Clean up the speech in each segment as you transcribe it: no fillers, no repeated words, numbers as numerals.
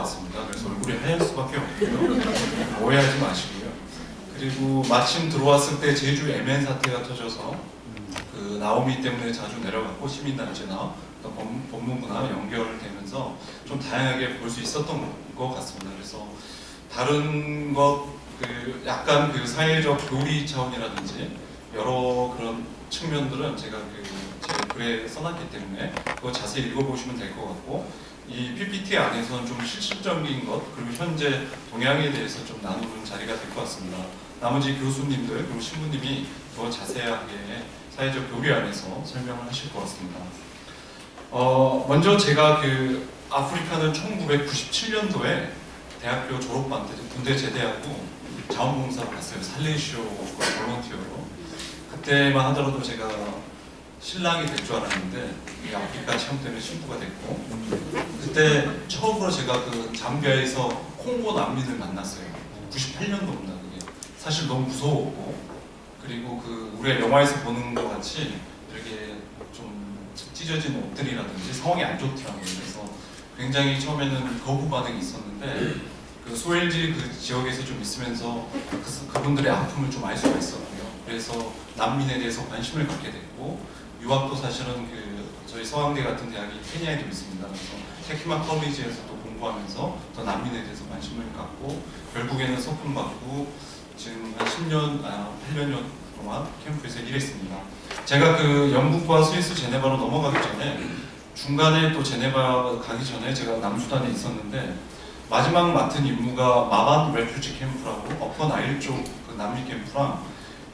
왔습니다. 그래서 얼굴이 하얄 수밖에 없고요. 오해하지 마시고요. 그리고 마침 들어왔을 때 제주 MN 사태가 터져서 그 나오미 때문에 자주 내려갔고 시민단체나 또 법무부나 연결되면서 좀 다양하게 볼 수 있었던 것 같습니다. 그래서 다른 것 그 약간 그 사회적 교리 차원이라든지 여러 그런 측면들은 제가 제 글에 써놨기 때문에 그거 자세히 읽어보시면 될 것 같고, 이 PPT 안에서는 좀 실질적인 것 그리고 현재 동향에 대해서 좀 나누는 자리가 될 것 같습니다. 나머지 교수님들 그리고 신부님이 더 자세하게 사회적 교리 안에서 설명을 하실 것 같습니다. 먼저 제가 그 아프리카는 1997년도에 대학교 졸업반 때 군대 제대하고 자원봉사로 갔어요. 살레시오 볼런티어로. 그때만 하더라도 제가 신랑이 될 줄 알았는데 이 아프리카 체험 때문에 신부가 됐고, 그때 처음으로 제가 그 잠비아에서 콩고 난민을 만났어요. 98년도입니다. 그게 사실 너무 무서웠고, 그리고 그 우리가 영화에서 보는 것 같이 이렇게 좀 찢어진 옷들이라든지 상황이 안 좋더라고요. 그래서 굉장히 처음에는 거부 반응이 있었는데 그 소엘지 그 지역에서 좀 있으면서 그분들의 아픔을 좀 알 수가 있었고요. 그래서 난민에 대해서 관심을 갖게 됐고, 유학도 사실은 그 저희 서강대 같은 대학이 케냐에도 있습니다. 그래서 테키마 컬리지에서도 공부하면서 더 난민에 대해서 관심을 갖고 결국에는 소품 받고 지금 한 10년, 8년 동안 캠프에서 일했습니다. 제가 그 영국과 스위스 제네바로 넘어가기 전에 중간에 또 제네바 가기 전에 제가 남수단에 있었는데 마지막 맡은 임무가 마반 레퓨지 캠프라고 어퍼 나일 쪽 그 남미 캠프랑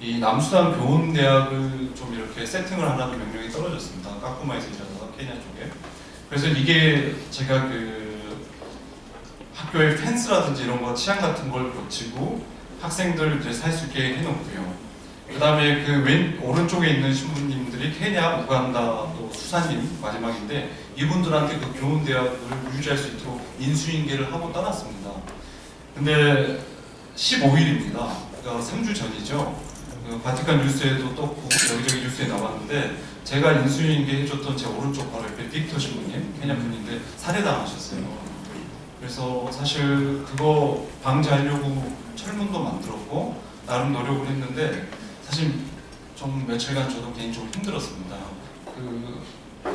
이 남수단 교훈대학을 좀 이렇게 세팅을 하라는 명령이 떨어졌습니다. 까꾸마에서 일하다가 케냐 쪽에. 그래서 이게 제가 그 학교의 펜스라든지 이런 거 치안 같은 걸 고치고 학생들 이제 살 수 있게 해놓고요. 그 다음에 그 오른쪽에 있는 신부님들이 케냐, 우간다, 또 수사님 마지막인데 이분들한테 그 교훈대학을 유지할 수 있도록 인수인계를 하고 떠났습니다. 근데 15일입니다. 그러니까 3주 전이죠. 그 바티칸 뉴스에도 떴고 여기저기 뉴스에 나왔는데 제가 인수인계 해줬던 제 오른쪽 바로 옆에 빅터 신부님, 케냐 분인데 살해당하셨어요. 그래서 사실 그거 방지하려고 철문도 만들었고 나름 노력을 했는데 사실 좀 며칠간 저도 개인적으로 힘들었습니다. 그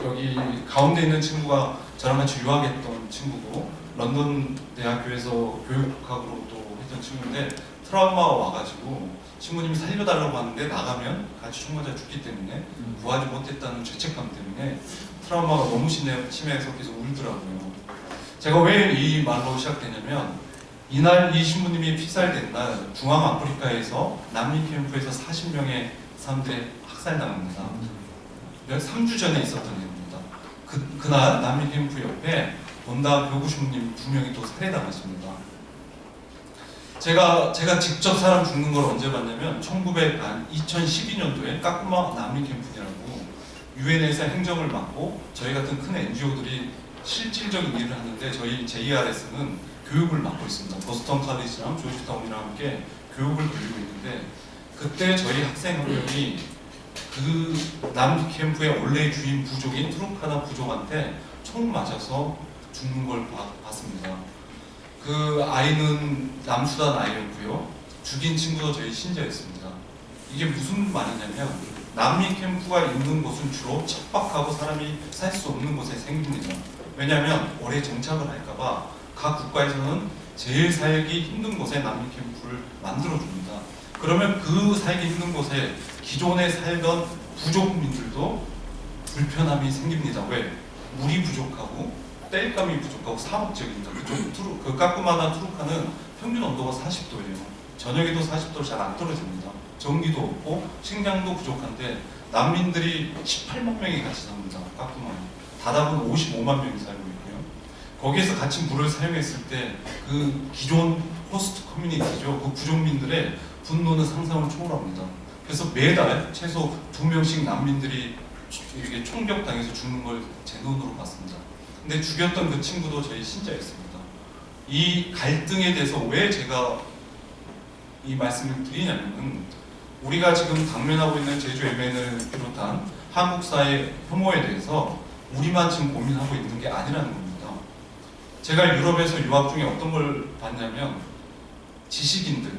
여기 가운데 있는 친구가 저랑 같이 유학했던 친구고 런던 대학교에서 교육학으로 또 했던 친구인데 트라우마가 와가지고 신부님이 살려달라고 하는데 나가면 같이 총 맞아 죽기 때문에 구하지 못했다는 죄책감 때문에 트라우마가 너무 심해서 계속 울더라고요. 제가 왜 이 말로 시작되냐면 이날 이 신부님이 피살된 날 중앙아프리카에서 난민 캠프에서 40명의 사람들이 학살당합니다. 3주 전에 있었던 일입니다. 그날 난민 캠프 옆에 본다 교구 신부님 2명이 또 살해당하십니다. 제가 직접 사람 죽는 걸 언제 봤냐면 2012년도에 까꾸마 난민 캠프라고 유엔에서 행정을 맡고 저희 같은 큰 NGO들이 실질적인 일을 하는데 저희 JRS는 교육을 맡고 있습니다. 보스턴 칼리지랑 조지타운이랑 함께 교육을 돌리고 있는데 그때 저희 학생 한 명이 그 남미 캠프의 원래 주인 부족인 투르카나 부족한테 총 맞아서 죽는 걸 봤습니다. 그 아이는 남수단 아이였고요. 죽인 친구도 저희 신자였습니다. 이게 무슨 말이냐면 난미 캠프가 있는 곳은 주로 척박하고 사람이 살 수 없는 곳에 생깁니다. 왜냐하면 오래 정착을 할까봐 각 국가에서는 제일 살기 힘든 곳에 난민 캠프를 만들어줍니다. 그러면 그 살기 힘든 곳에 기존에 살던 부족민들도 불편함이 생깁니다. 왜? 물이 부족하고 땔감이 부족하고 사막지역입니다. 그쪽 그 까꾸마나 투르카는 평균 온도가 40도예요. 저녁에도 40도 잘 안 떨어집니다. 전기도 없고 식량도 부족한데 난민들이 18만 명이 같이 삽니다. 까꾸마에. 다답은 55만 명이 살고 있고요. 거기에서 같이 물을 사용했을 때 그 기존 호스트 커뮤니티죠. 그 부족민들의 분노는 상상을 초월합니다. 그래서 매달 최소 2명씩 난민들이 이렇게 총격당해서 죽는 걸 제 눈으로 봤습니다. 근데 죽였던 그 친구도 저희 신자였습니다. 이 갈등에 대해서 왜 제가 이 말씀을 드리냐면 우리가 지금 당면하고 있는 제주 MN을 비롯한 한국 사회 혐오에 대해서 우리만 지금 고민하고 있는 게 아니라는 겁니다. 제가 유럽에서 유학 중에 어떤 걸 봤냐면 지식인들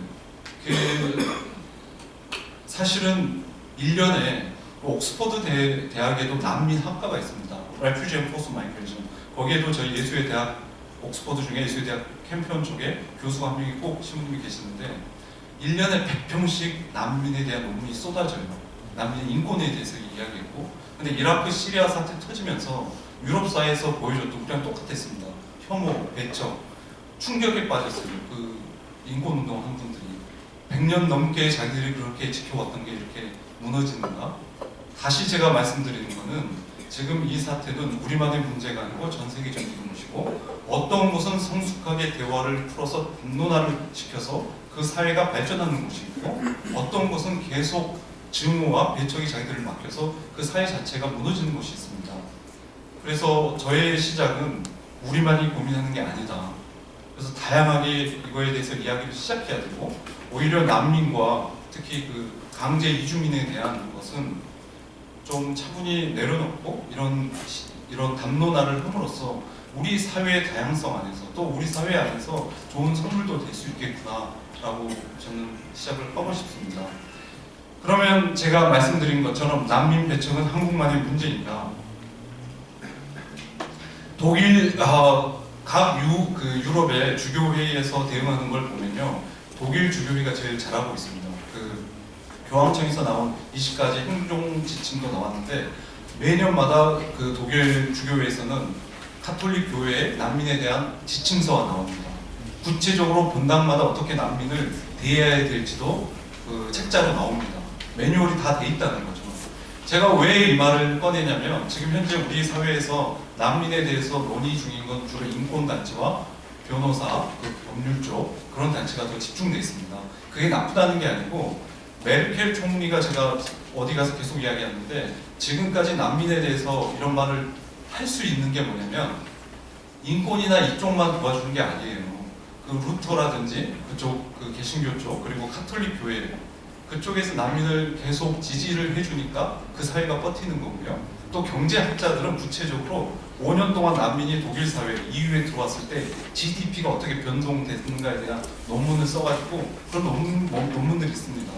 사실은 1년에 옥스퍼드 대학에도 난민 학과가 있습니다. Refugee and Forced Migration. 거기에도 저희 예수의 대학 옥스퍼드 중에 예수의 대학 캠피언 쪽에 교수가 한 명이 꼭 신부님이 계시는데 1년에 100편씩 난민에 대한 논문이 쏟아져요. 난민 인권에 대해서 이야기했고, 근데 이라크 시리아 사태 터지면서 유럽 사회에서 보여줬던 거랑 똑같았습니다. 혐오, 배척, 충격에 빠졌어요. 그 인권운동하는 분들이 100년 넘게 자기들이 그렇게 지켜왔던 게 이렇게 무너지는가? 다시 제가 말씀드리는 거는 지금 이 사태는 우리만의 문제가 아니고 전 세계적인 것이고, 어떤 곳은 성숙하게 대화를 풀어서 공론화를 시켜서 그 사회가 발전하는 곳이고, 어떤 곳은 계속 증오와 배척이 자기들을 맡겨서 그 사회 자체가 무너지는 곳이 있습니다. 그래서 저의 시작은 우리만이 고민하는 게 아니다. 그래서 다양하게 이거에 대해서 이야기를 시작해야 되고, 오히려 난민과 특히 그 강제 이주민에 대한 것은 좀 차분히 내려놓고 이런 담론화를 함으로써 우리 사회의 다양성 안에서 또 우리 사회 안에서 좋은 선물도 될 수 있겠구나라고 저는 시작을 하고 싶습니다. 그러면 제가 말씀드린 것처럼 난민 배척은 한국만의 문제입니다. 독일 유럽의 주교회의에서 대응하는 걸 보면요, 독일 주교회가 제일 잘하고 있습니다. 그 교황청에서 나온 20가지 행동 지침도 나왔는데 매년마다 그 독일 주교회에서는 카톨릭 교회의 난민에 대한 지침서가 나옵니다. 구체적으로 본당마다 어떻게 난민을 대해야 될지도 그 책자로 나옵니다. 매뉴얼이 다 돼 있다는 거죠. 제가 왜 이 말을 꺼내냐면 지금 현재 우리 사회에서 난민에 대해서 논의 중인 건 주로 인권단체와 변호사, 그 법률 쪽 그런 단체가 더 집중되어 있습니다. 그게 나쁘다는 게 아니고, 메르켈 총리가 제가 어디 가서 계속 이야기하는데 지금까지 난민에 대해서 이런 말을 할 수 있는 게 뭐냐면 인권이나 이쪽만 도와주는 게 아니에요. 그 루터라든지 그쪽 그 개신교 쪽 그리고 카톨릭 교회 그쪽에서 난민을 계속 지지를 해주니까 그 사회가 버티는 거고요. 또 경제학자들은 구체적으로 5년 동안 난민이 독일 사회, EU에 들어왔을 때 GDP가 어떻게 변동됐는가에 대한 논문을 써가지고 그런 논문들이 있습니다.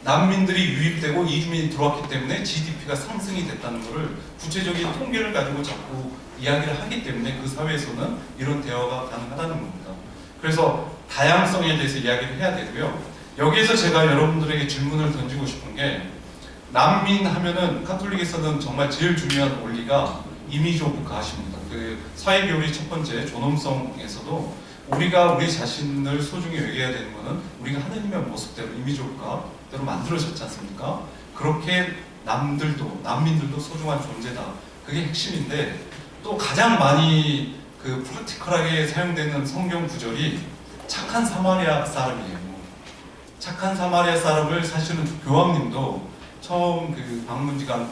난민들이 유입되고 이주민이 들어왔기 때문에 GDP가 상승이 됐다는 것을 구체적인 통계를 가지고 자꾸 이야기를 하기 때문에 그 사회에서는 이런 대화가 가능하다는 겁니다. 그래서 다양성에 대해서 이야기를 해야 되고요. 여기에서 제가 여러분들에게 질문을 던지고 싶은 게, 난민 하면은 카톨릭에서는 정말 제일 중요한 원리가 이미지 오브 갓입니다. 그 사회교리 첫 번째 존엄성에서도 우리가 우리 자신을 소중히 여겨야 되는 것은 우리가 하나님의 모습대로 이미지 오브 갓대로 만들어졌지 않습니까? 그렇게 난민들도 소중한 존재다. 그게 핵심인데, 또 가장 많이 그 프랙티컬하게 사용되는 성경 구절이 착한 사마리아 사람이에요. 착한 사마리아 사람을 사실은 교황님도 처음 그 방문지가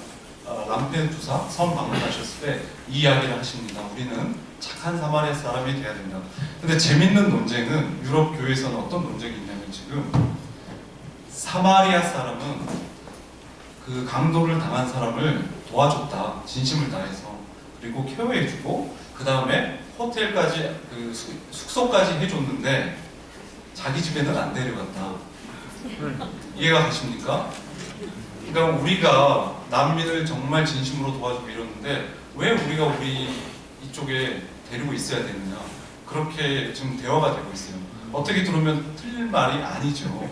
람페두사 섬 방문하셨을 때 이 이야기를 하십니다. 우리는 착한 사마리아 사람이 돼야 된다. 근데 재밌는 논쟁은 유럽 교회에서는 어떤 논쟁이 있냐면, 지금 사마리아 사람은 그 강도를 당한 사람을 도와줬다. 진심을 다해서. 그리고 케어해주고 그 다음에 호텔까지 그 숙소까지 해줬는데 자기 집에는 안 데려갔다. 이해가 가십니까? 그러니까 우리가 난민을 정말 진심으로 도와주고 이러는데 왜 우리가 우리 이쪽에 데리고 있어야 되느냐, 그렇게 지금 대화가 되고 있어요. 어떻게 들으면 틀린 말이 아니죠.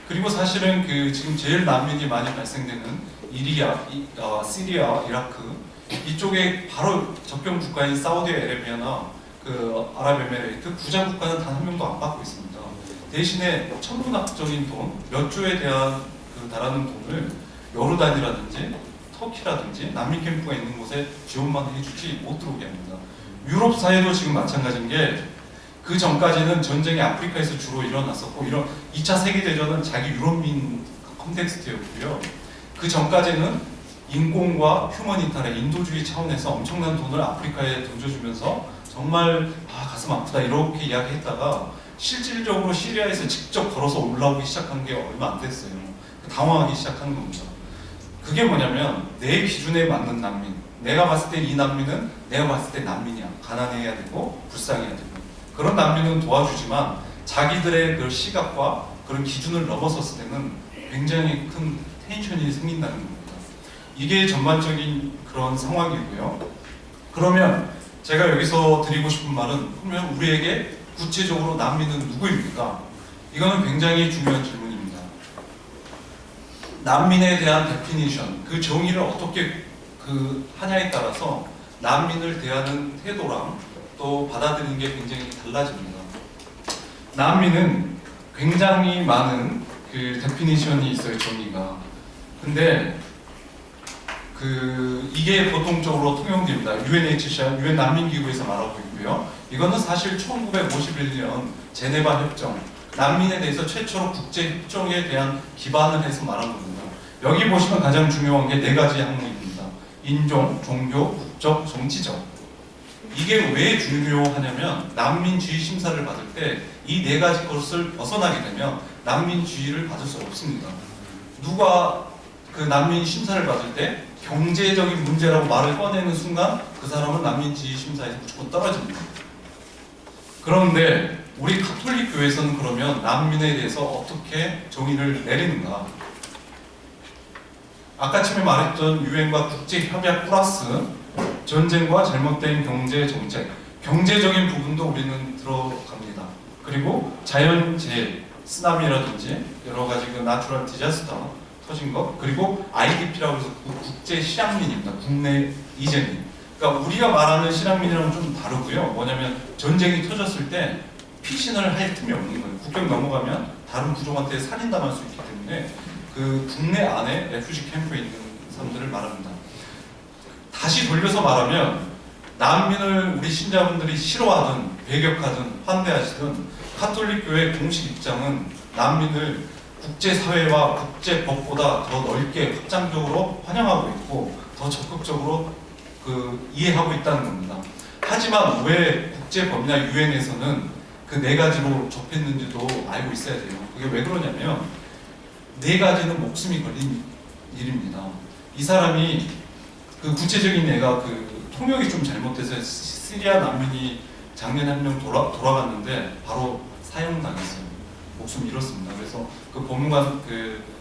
그리고 사실은 그 지금 제일 난민이 많이 발생되는 시리아, 이라크 이쪽에 바로 접경 국가인 사우디아라비아나 그 아랍에미레이트 부자 국가는 단 한 명도 안 받고 있습니다. 대신에 천문학적인 돈, 몇 조에 대한 그 달하는 돈을 요르단이라든지 터키라든지 난민 캠프가 있는 곳에 지원만 해주지 못 들어오게 합니다. 유럽 사회도 지금 마찬가지인 게, 그 전까지는 전쟁이 아프리카에서 주로 일어났었고, 이런 2차 세계대전은 자기 유럽민 컨텍스트였고요. 그 전까지는 인권과 휴머니타의 인도주의 차원에서 엄청난 돈을 아프리카에 던져주면서 정말 가슴 아프다 이렇게 이야기했다가 실질적으로 시리아에서 직접 걸어서 올라오기 시작한 게 얼마 안 됐어요. 당황하기 시작하는 겁니다. 그게 뭐냐면 내 기준에 맞는 난민, 내가 봤을 때 이 난민은 내가 봤을 때 난민이야. 가난해야 되고 불쌍해야 되고 그런 난민은 도와주지만 자기들의 그 시각과 그런 기준을 넘어섰을 때는 굉장히 큰 텐션이 생긴다는 겁니다. 이게 전반적인 그런 상황이고요. 그러면 제가 여기서 드리고 싶은 말은 그러면 우리에게 구체적으로 난민은 누구입니까? 이거는 굉장히 중요한 질문입니다. 난민에 대한 데피니션, 그 정의를 어떻게 하냐에 따라서 난민을 대하는 태도랑 또 받아들이는 게 굉장히 달라집니다. 난민은 굉장히 많은 그 데피니션이 있어요, 정의가. 근데 이게 보통적으로 통용됩니다. UNHCR, 유엔 난민기구에서 말하고 있고요. 이거는 사실 1951년 제네바 협정, 난민에 대해서 최초로 국제 협정에 대한 기반을 해서 말한 겁니다. 여기 보시면 가장 중요한 게 4가지 항목입니다. 인종, 종교, 국적, 정치적. 이게 왜 중요하냐면 난민주의 심사를 받을 때 이 4가지 것을 벗어나게 되면 난민주의를 받을 수 없습니다. 누가 그 난민 심사를 받을 때 경제적인 문제라고 말을 꺼내는 순간 그 사람은 난민주의 심사에서 무조건 떨어집니다. 그런데 우리 가톨릭 교회에서는 그러면 난민에 대해서 어떻게 정의를 내리는가? 아까 처음에 말했던 유엔과 국제협약 플러스 전쟁과 잘못된 경제 정책, 경제적인 부분도 우리는 들어갑니다. 그리고 자연재해, 쓰나미라든지 여러 가지 그 나추럴 디자스터 터진 것, 그리고 IDP라고 해서 국제 실향민입니다. 국내 이재민. 그러니까 우리가 말하는 실향민이랑은 좀 다르고요. 뭐냐면 전쟁이 터졌을 때 피신을 할 틈이 없는 거예요. 국경 넘어가면 다른 부족한테 살인당할 수 있기 때문에 그 국내 안에 레퓨지 캠프에 있는 사람들을 말합니다. 다시 돌려서 말하면 난민을 우리 신자분들이 싫어하든 배격하든 환대하시든 가톨릭 교회 공식 입장은 난민을 국제사회와 국제법보다 더 넓게 확장적으로 환영하고 있고 더 적극적으로 이해하고 있다는 겁니다. 하지만 왜 국제법이나 유엔에서는 그 4가지로 접했는지도 알고 있어야 돼요. 그게 왜 그러냐면 4가지는 목숨이 걸린 일입니다. 이 사람이 구체적인 애가 통역이 좀 잘못돼서 시리아 난민이 작년에 한 명 돌아갔는데 바로 사형당했어요. 목숨 잃었습니다. 그래서 법무관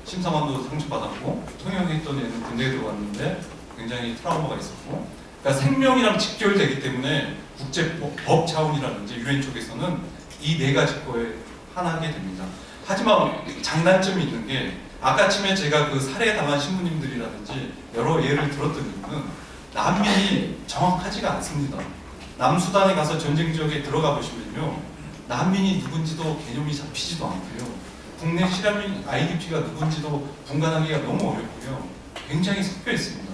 심사관도 상처받았고 통역했던 애는 군대에 들어갔는데 굉장히 트라우마가 있었고, 그러니까 생명이랑 직결되기 때문에 국제법 차원이라든지 유엔 쪽에서는 이 4가지 거에 하나하게 됩니다. 하지만 장단점이 있는 게 아까 처음에 제가 살해당한 신부님들이라든지 여러 예를 들었던 이유는 난민이 정확하지가 않습니다. 남수단에 가서 전쟁 지역에 들어가 보시면요, 난민이 누군지도 개념이 잡히지도 않고요. 국내 실향민 IDP가 누군지도 분간하기가 너무 어렵고요. 굉장히 섞여 있습니다.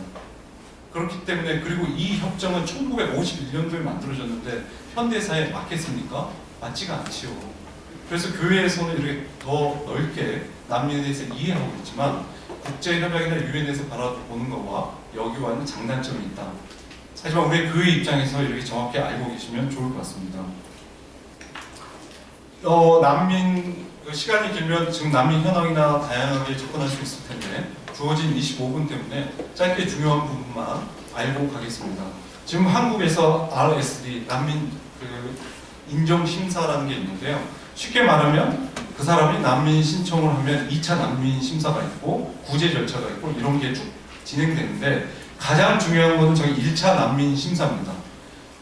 그렇기 때문에, 그리고 이 협정은 1951년도에 만들어졌는데 현대사에 맞겠습니까? 맞지가 않지요. 그래서 교회에서는 이렇게 더 넓게 난민에 대해서 이해하고 있지만 국제협약이나 유엔에서 바라보는 것과 여기와는 장단점이 있다. 하지만 우리 교회 입장에서 이렇게 정확히 알고 계시면 좋을 것 같습니다. 난민, 시간이 길면 지금 난민 현황이나 다양하게 접근할 수 있을 텐데 주어진 25분 때문에 짧게 중요한 부분만 알고 가겠습니다. 지금 한국에서 RSD, 난민 인정심사라는 게 있는데요. 쉽게 말하면 그 사람이 난민 신청을 하면 2차 난민 심사가 있고 구제 절차가 있고 이런 게 쭉 진행되는데, 가장 중요한 것은 저희 1차 난민 심사입니다.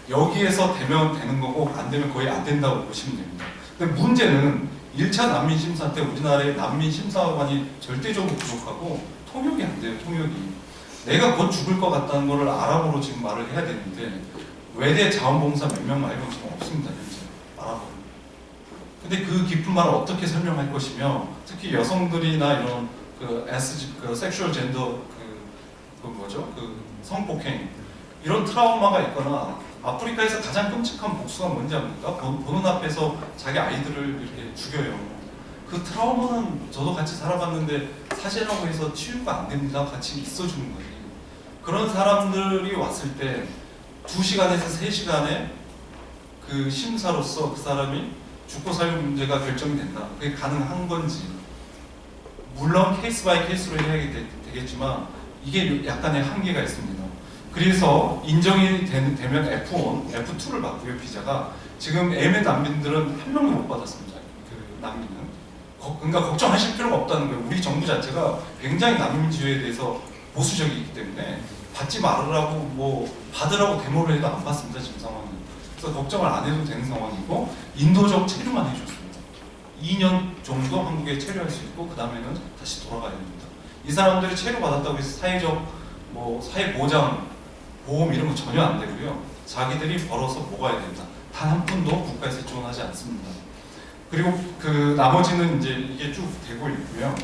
여기에서 되면 되는 거고 안 되면 거의 안 된다고 보시면 됩니다. 근데 문제는 1차 난민 심사 때 우리나라의 난민 심사관이 절대적으로 부족하고 통역이 안 돼요. 통역이. 내가 곧 죽을 것 같다는 거를 아랍어로 지금 말을 해야 되는데 외대 자원봉사 몇 명 말고 지금 없습니다. 현재 아랍어로. 근데 그 깊은 말을 어떻게 설명할 것이며, 특히 여성들이나 이런 섹슈얼 젠더 성폭행 이런 트라우마가 있거나, 아프리카에서 가장 끔찍한 복수가 뭔지 압니까? 보는 앞에서 자기 아이들을 이렇게 죽여요. 그 트라우마는 저도 같이 살아봤는데 사죄라고 해서 치유가 안 됩니다. 같이 있어주는 거예요. 그런 사람들이 왔을 때 2시간에서 3시간의 심사로서 그 사람이 죽고 살 문제가 결정이 된다. 그게 가능한 건지, 물론 케이스 바이 케이스로 해야 되겠지만 이게 약간의 한계가 있습니다. 그래서 인정이 되면 F1, F2를 받고요, 비자가. 지금 예멘 난민들은 한 명도 못 받았습니다. 그 난민은. 그러니까 걱정하실 필요가 없다는 거예요. 우리 정부 자체가 굉장히 난민 지원에 대해서 보수적이기 때문에 받지 말으라고 뭐 받으라고 데모를 해도 안 받습니다, 지금 상황은. 그래서 걱정을 안 해도 되는 상황이고 인도적 체류만 해줬습니다. 2년 정도 한국에 체류할 수 있고 그 다음에는 다시 돌아가야 됩니다. 이 사람들이 체류 받았다고 해서 사회적 뭐 사회 보장, 보험 이런 거 전혀 안 되고요. 자기들이 벌어서 먹어야 된다. 단 한 푼도 국가에서 지원하지 않습니다. 그리고 그 나머지는 이제 이게 쭉 되고 있고요.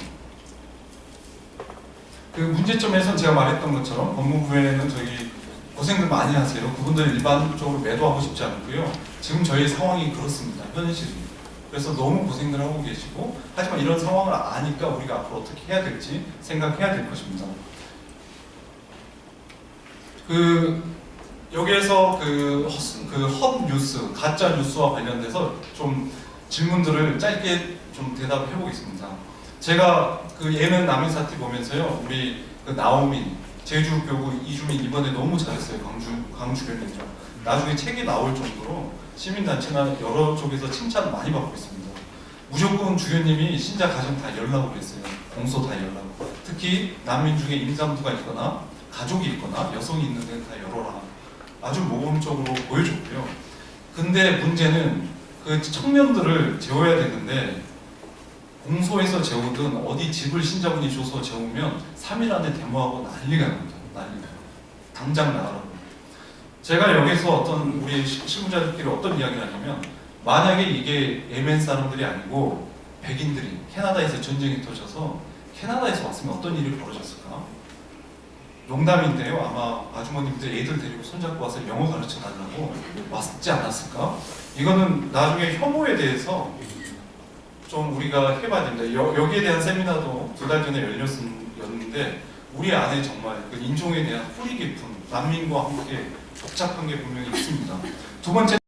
그 문제점에선 제가 말했던 것처럼 법무부에는 저희 고생들 많이 하세요. 그분들 일반적으로 매도하고 싶지 않고요. 지금 저희 상황이 그렇습니다. 현실이. 그래서 너무 고생들 하고 계시고, 하지만 이런 상황을 아니까 우리가 앞으로 어떻게 해야 될지 생각해야 될 것입니다. 여기에서 헛 뉴스, 가짜 뉴스와 관련돼서 좀 질문들을 짧게 좀 대답해 보겠습니다. 제가 그 예멘 난민 사태 보면서요, 우리 그 나오민 제주교구 이주민 이번에 너무 잘했어요. 광주교민이죠. 나중에 책이 나올 정도로 시민단체나 여러 쪽에서 칭찬을 많이 받고 있습니다. 무조건 주교님이 신자 가정 다 열라고 그랬어요. 공소 다 열라고. 특히 난민 중에 임산부가 있거나 가족이 있거나 여성이 있는 데는 다 열어라. 아주 모범적으로 보여줬고요. 근데 문제는 그 청년들을 재워야 되는데 공소에서 재우든 어디 집을 신자분이 줘서 재우면 3일 안에 데모하고 난리가 납니다. 난리가. 당장 나가라고. 제가 여기서 어떤 우리 실무자들끼리 어떤 이야기를 하냐면, 만약에 이게 예멘 사람들이 아니고 백인들이 캐나다에서 전쟁이 터져서 캐나다에서 왔으면 어떤 일이 벌어졌을까? 농담인데요. 아마 아주머님들 애들 데리고 손잡고 와서 영어 가르쳐 달라고 왔지 않았을까? 이거는 나중에 혐오에 대해서 좀 우리가 해봐야 됩니다. 여기에 대한 세미나도 2달 전에 열렸는데 우리 안에 정말 그 인종에 대한 뿌리 깊은 난민과 함께 복잡한 게 분명히 있습니다. 두 번째